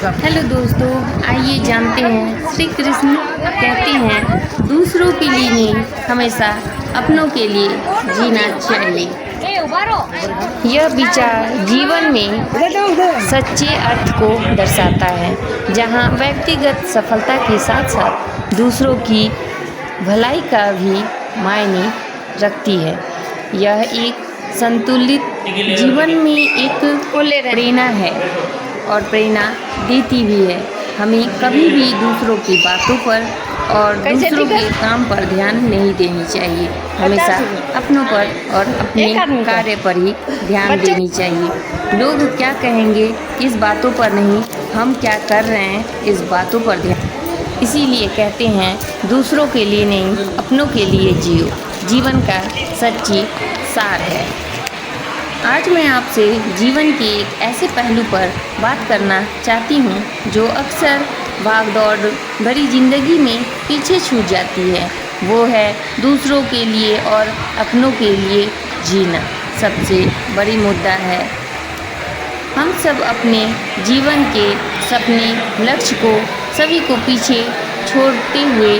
Hello दोस्तों, आइए जानते हैं श्री कृष्ण कहते हैं दूसरों के लिए नहीं, हमेशा अपनों के लिए जीना चाहिए। यह विचार जीवन में सच्चे अर्थ को दर्शाता है, जहां व्यक्तिगत सफलता के साथ साथ दूसरों की भलाई का भी मायने रखती है। यह एक संतुलित जीवन में एक प्रेरणा है और प्रेरणा देती भी है। हमें कभी भी दूसरों की बातों पर और दूसरों के काम पर ध्यान नहीं देनी चाहिए। हमेशा अपनों पर और अपने कार्य पर ही ध्यान देनी चाहिए। लोग क्या कहेंगे इस बातों पर नहीं, हम क्या कर रहे हैं इस बातों पर ध्यान। इसीलिए कहते हैं दूसरों के लिए नहीं, अपनों के लिए जियो, जीवन का सच्ची सार है। आज मैं आपसे जीवन के एक ऐसे पहलू पर बात करना चाहती हूँ जो अक्सर भागदौड़ भरी जिंदगी में पीछे छूट जाती है। वो है दूसरों के लिए और अपनों के लिए जीना। सबसे बड़ी मुद्दा है हम सब अपने जीवन के सपने, लक्ष्य को सभी को पीछे छोड़ते हुए,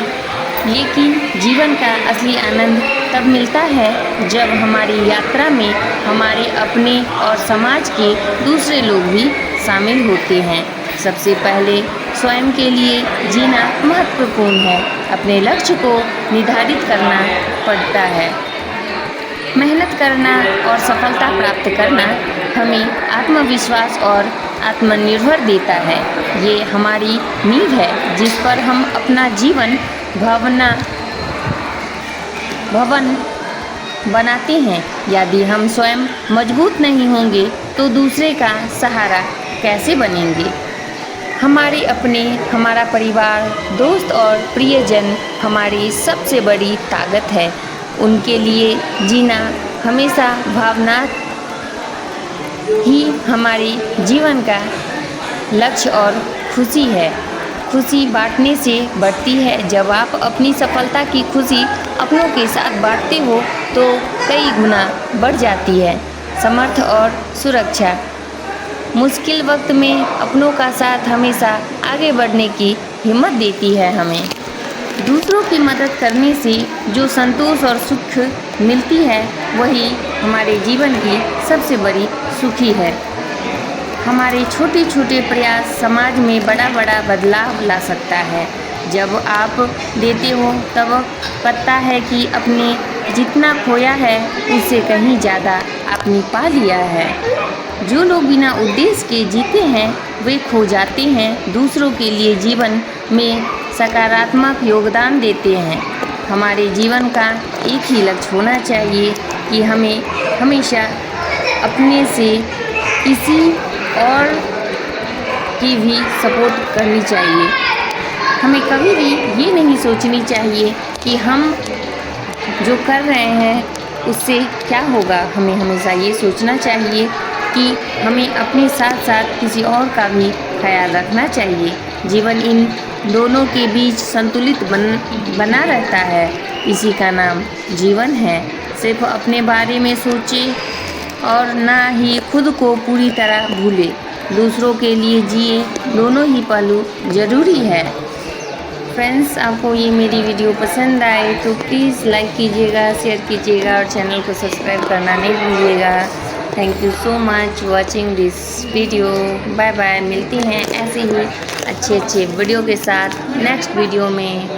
लेकिन जीवन का असली आनंद तब मिलता है जब हमारी यात्रा में हमारे अपने और समाज के दूसरे लोग भी शामिल होते हैं। सबसे पहले स्वयं के लिए जीना महत्वपूर्ण है। अपने लक्ष्य को निर्धारित करना पड़ता है। मेहनत करना और सफलता प्राप्त करना हमें आत्मविश्वास और आत्मनिर्भर देता है। ये हमारी नींव है जिस पर हम अपना जीवन भवन बनाते हैं। यदि हम स्वयं मजबूत नहीं होंगे तो दूसरे का सहारा कैसे बनेंगे। हमारे अपने, हमारा परिवार, दोस्त और प्रियजन हमारी सबसे बड़ी ताकत है। उनके लिए जीना हमेशा भावना ही हमारी जीवन का लक्ष्य और खुशी है। खुशी बांटने से बढ़ती है। जब आप अपनी सफलता की खुशी अपनों के साथ बांटते हो तो कई गुना बढ़ जाती है। समर्थ और सुरक्षा मुश्किल वक्त में अपनों का साथ हमेशा आगे बढ़ने की हिम्मत देती है। हमें दूसरों की मदद करने से जो संतोष और सुख मिलती है वही हमारे जीवन की सबसे बड़ी सुखी है। हमारे छोटे छोटे प्रयास समाज में बड़ा बड़ा बदलाव ला सकता है। जब आप देते हो तब पता है कि अपने जितना खोया है उससे कहीं ज़्यादा आपने पा लिया है। जो लोग बिना उद्देश्य के जीते हैं वे खो जाते हैं। दूसरों के लिए जीवन में सकारात्मक योगदान देते हैं। हमारे जीवन का एक ही लक्ष्य होना चाहिए कि हमें हमेशा अपने से किसी और की भी सपोर्ट करनी चाहिए। हमें कभी भी ये नहीं सोचनी चाहिए कि हम जो कर रहे हैं उससे क्या होगा। हमें हमेशा ये सोचना चाहिए कि हमें अपने साथ साथ किसी और का भी ख्याल रखना चाहिए। जीवन इन दोनों के बीच संतुलित बना रहता है। इसी का नाम जीवन है। सिर्फ अपने बारे में सोचे और ना ही खुद को पूरी तरह भूले। दूसरों के लिए जिए, दोनों ही पहलू ज़रूरी है। फ्रेंड्स, आपको ये मेरी वीडियो पसंद आए तो प्लीज़ लाइक कीजिएगा, शेयर कीजिएगा और चैनल को सब्सक्राइब करना नहीं भूलिएगा। Thank you so much watching this video. Bye bye. मिलते हैं ऐसे ही अच्छे वीडियो के साथ नेक्स्ट वीडियो में।